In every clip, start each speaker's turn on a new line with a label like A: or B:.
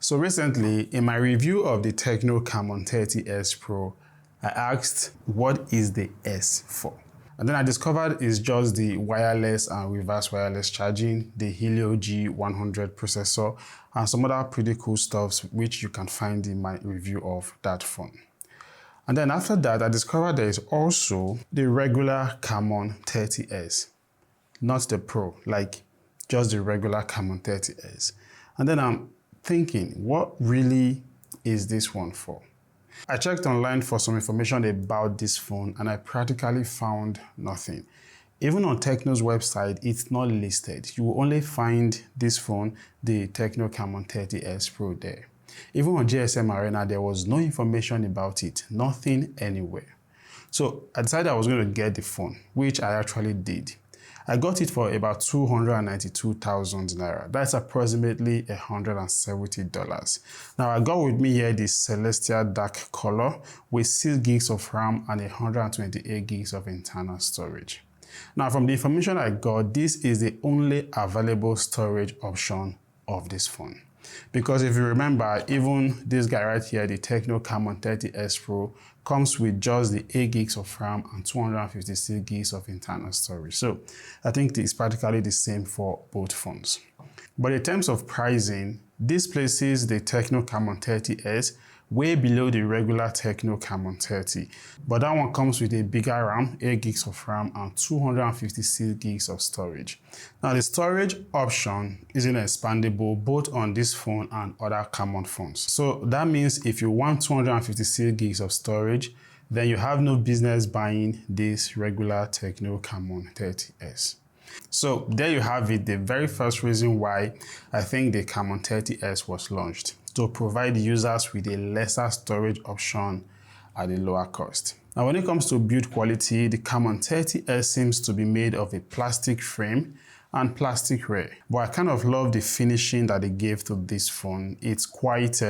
A: So recently, in my review of the TECNO Camon 30s Pro, I asked, what is the S for? And then I discovered it's just the wireless and reverse wireless charging, the Helio G100 processor, and some other pretty cool stuff which you can find in my review of that phone. And then after that, I discovered there is also the regular Camon 30s, not the Pro, like just the regular Camon 30s. And then I'm thinking, what really is this one for? I checked online for some information about this phone and I practically found nothing. Even on TECNO's website, it's not listed. You will only find this phone, the TECNO Camon 30s Pro there. Even on GSM Arena, there was no information about it, nothing anywhere. So I decided I was going to get the phone, which I actually did. I got it for about 292,000 naira. That's approximately $170. Now I got with me here the Celestial Dark color with 6 gigs of RAM and 128 gigs of internal storage. Now from the information I got, this is the only available storage option of this phone. Because if you remember, even this guy right here, the TECNO Camon 30s Pro, comes with just the 8 gigs of RAM and 256 gigs of internal storage. So I think it's practically the same for both phones. But in terms of pricing, this places the TECNO Camon 30s way below the regular TECNO Camon 30. But that one comes with a bigger RAM, 8 gigs of RAM and 256 gigs of storage. Now the storage option isn't expandable both on this phone and other Camon phones. So that means if you want 256 gigs of storage, then you have no business buying this regular TECNO Camon 30s. So there you have it, the very first reason why I think the Camon 30s was launched, to provide users with a lesser storage option at a lower cost. Now when it comes to build quality, the Camon 30s seems to be made of a plastic frame and plastic rear. But I kind of love the finishing that they gave to this phone. It's quite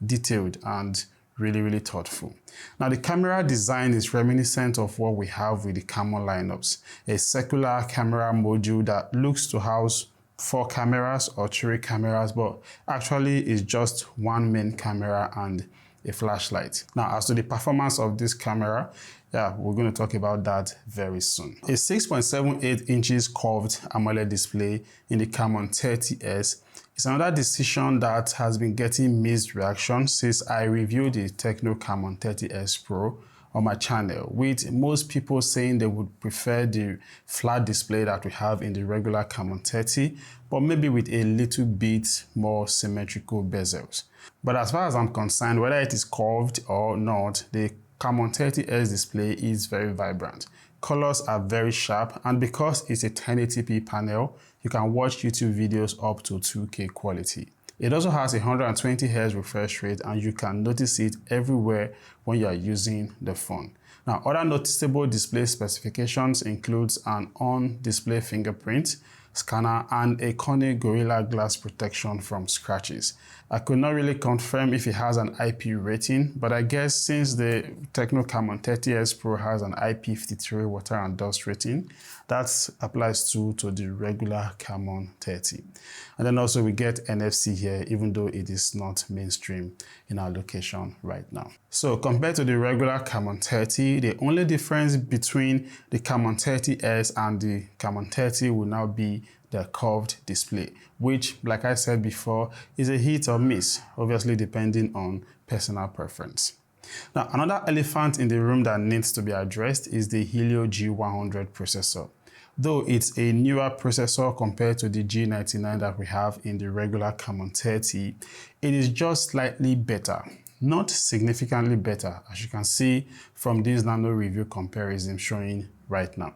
A: detailed and really thoughtful. Now the camera design is reminiscent of what we have with the Camon lineups. A circular camera module that looks to house 4 cameras or 3 cameras, but actually is just one main camera and a flashlight. Now as to the performance of this camera, we're going to talk about that very soon. A 6.78 inches curved AMOLED display in the Camon 30s is another decision that has been getting mixed reaction since I reviewed the TECNO Camon 30s Pro on my channel, with most people saying they would prefer the flat display that we have in the regular Camon 30, but maybe with a little bit more symmetrical bezels. But as far as I'm concerned, whether it is curved or not, the Camon 30s display is very vibrant. Colors are very sharp, and because it's a 1080p panel, you can watch YouTube videos up to 2K quality. It also has a 120Hz refresh rate, and you can notice it everywhere when you are using the phone. Now, other noticeable display specifications includes an on-display fingerprint scanner and a Corning Gorilla Glass protection from scratches. I could not really confirm if it has an IP rating, but I guess since the TECNO Camon 30s Pro has an IP53 water and dust rating, that applies to the regular Camon 30. And then also we get NFC here, even though it is not mainstream in our location right now. So compared to the regular Camon 30, the only difference between the Camon 30s and the Camon 30 will now be the curved display, which, like I said before, is a hit or miss, obviously depending on personal preference. Now, another elephant in the room that needs to be addressed is the Helio G100 processor. Though it's a newer processor compared to the G99 that we have in the regular Camon 30, it is just slightly better, not significantly better, as you can see from this nano review comparison showing right now.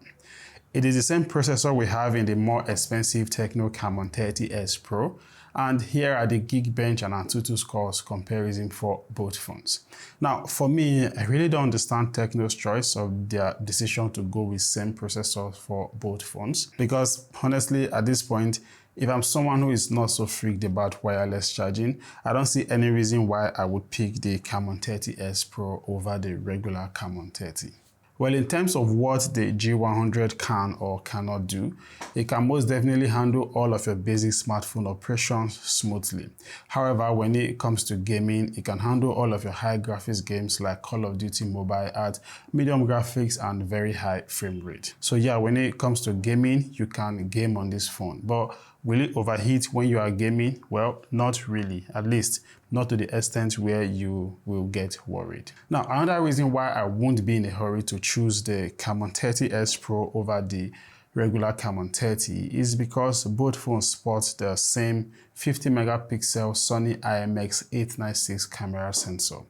A: It is the same processor we have in the more expensive TECNO Camon 30s Pro, and here are the Geekbench and Antutu scores comparison for both phones. Now, for me, I really don't understand TECNO's choice of their decision to go with same processor for both phones, because honestly, at this point, if I'm someone who is not so freaked about wireless charging, I don't see any reason why I would pick the Camon 30s Pro over the regular Camon 30. Well, in terms of what the G100 can or cannot do, it can most definitely handle all of your basic smartphone operations smoothly. However, when it comes to gaming, it can handle all of your high graphics games like Call of Duty Mobile at medium graphics and very high frame rate. So yeah, when it comes to gaming, you can game on this phone, but will it overheat when you are gaming? Well, not really, at least not to the extent where you will get worried. Now, another reason why I won't be in a hurry to choose the Camon 30s Pro over the regular Camon 30 is because both phones sport the same 50 megapixel Sony IMX896 camera sensor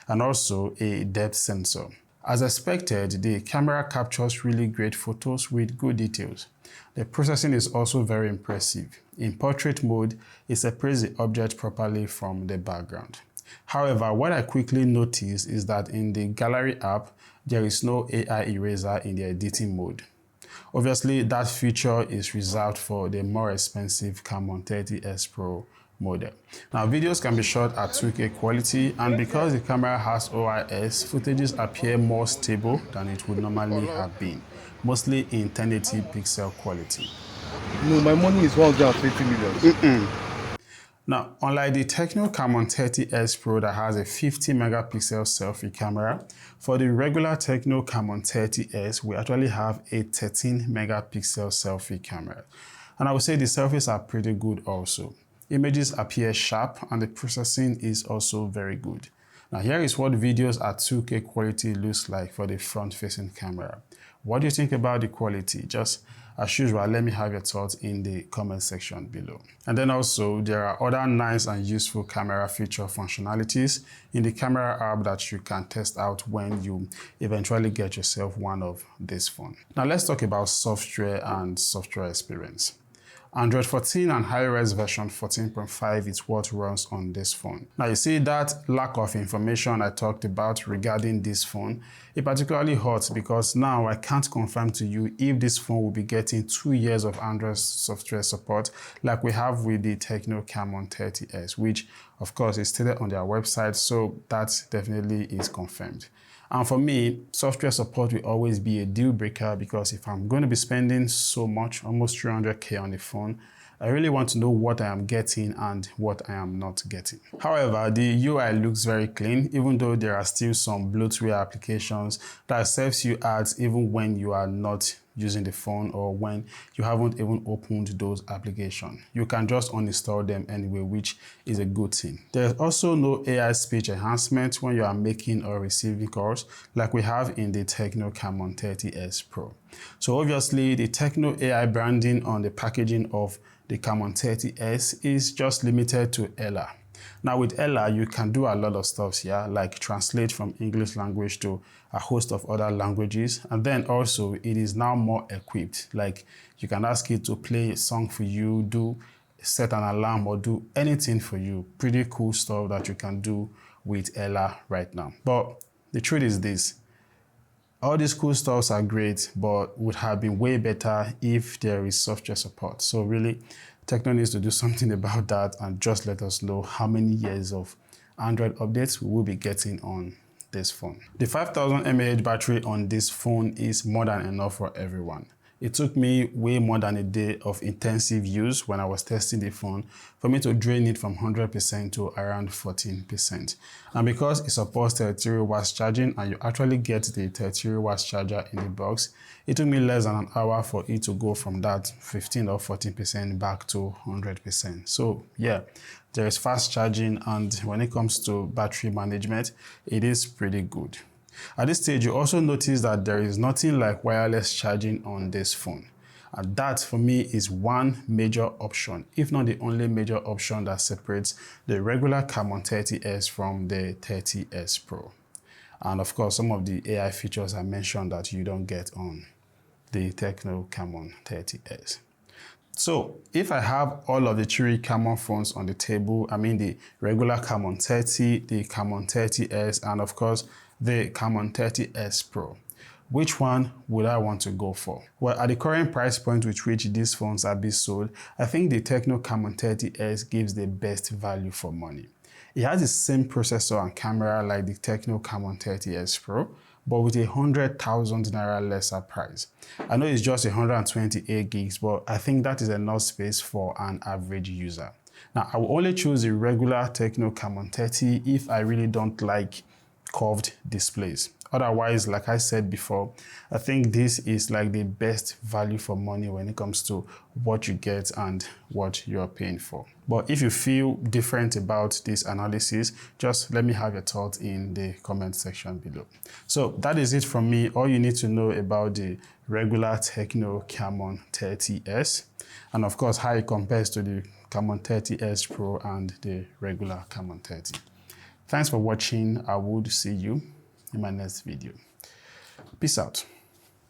A: and also a depth sensor. As expected, the camera captures really great photos with good details. The processing is also very impressive. In portrait mode, it separates the object properly from the background. However, what I quickly noticed is that in the gallery app, there is no AI eraser in the editing mode. Obviously, that feature is reserved for the more expensive Camon 30s Pro model. Now, videos can be shot at 2K quality, and because the camera has OIS, footages appear more stable than it would normally have been, mostly in 1080 pixel quality.
B: No, my money is 120 million.
A: Now, unlike the TECNO Camon 30s Pro that has a 50 megapixel selfie camera, for the regular TECNO Camon 30s, we actually have a 13 megapixel selfie camera. And I would say the selfies are pretty good also. Images appear sharp and the processing is also very good. Now, here is what videos at 2K quality looks like for the front-facing camera. What do you think about the quality? Just as usual, let me have your thoughts in the comment section below. And then also, there are other nice and useful camera feature functionalities in the camera app that you can test out when you eventually get yourself one of this phone. Now, let's talk about software and software experience. Android 14 and HIOS version 14.5 is what runs on this phone. Now you see that lack of information I talked about regarding this phone, it particularly hurts because now I can't confirm to you if this phone will be getting 2 years of Android software support like we have with the TECNO Camon 30s, which of course is stated on their website, so that definitely is confirmed. And for me, software support will always be a deal breaker because if I'm going to be spending so much, almost 300k on the phone, I really want to know what I am getting and what I am not getting. However, the UI looks very clean, even though there are still some bloatware applications that serves you ads even when you are not using the phone or when you haven't even opened those applications. You can just uninstall them anyway, which is a good thing. There's also no AI speech enhancement when you are making or receiving calls like we have in the TECNO Camon 30s Pro. So obviously the TECNO AI branding on the packaging of the Camon 30s is just limited to Ella. Now with Ella, you can do a lot of stuff here, like translate from English language to a host of other languages. And then also it is now more equipped. Like you can ask it to play a song for you, set an alarm or do anything for you. Pretty cool stuff that you can do with Ella right now. But the truth is this, all these cool stuffs are great, but would have been way better if there is software support. So really, TECNO needs to do something about that and just let us know how many years of Android updates we will be getting on this phone. The 5000 mAh battery on this phone is more than enough for everyone. It took me way more than a day of intensive use when I was testing the phone for me to drain it from 100% to around 14%. And because it supports 33 watts charging and you actually get the 33 watts charger in the box, it took me less than an hour for it to go from that 15 or 14% back to 100%. So yeah, there is fast charging, and when it comes to battery management, it is pretty good. At this stage, you also notice that there is nothing like wireless charging on this phone. And that for me is one major option, if not the only major option that separates the regular Camon 30s from the 30s Pro. And of course, some of the AI features I mentioned that you don't get on the TECNO Camon 30s. So if I have all of the three Camon phones on the table, I mean the regular Camon 30, the Camon 30s, and of course the Camon 30s Pro, which one would I want to go for? Well, at the current price point with which these phones are being sold, I think the TECNO Camon 30s gives the best value for money. It has the same processor and camera like the TECNO Camon 30s Pro, but with 100,000 naira lesser price. I know it's just 128 gigs, but I think that is enough space for an average user. Now, I will only choose the regular TECNO Camon 30 if I really don't like curved displays. Otherwise, like I said before, I think this is like the best value for money when it comes to what you get and what you're paying for. But if you feel different about this analysis, just let me have your thoughts in the comment section below. So that is it from me. All you need to know about the regular TECNO Camon 30s, and of course how it compares to the Camon 30s Pro and the regular Camon 30. Thanks for watching. I would see you in my next video. Peace out.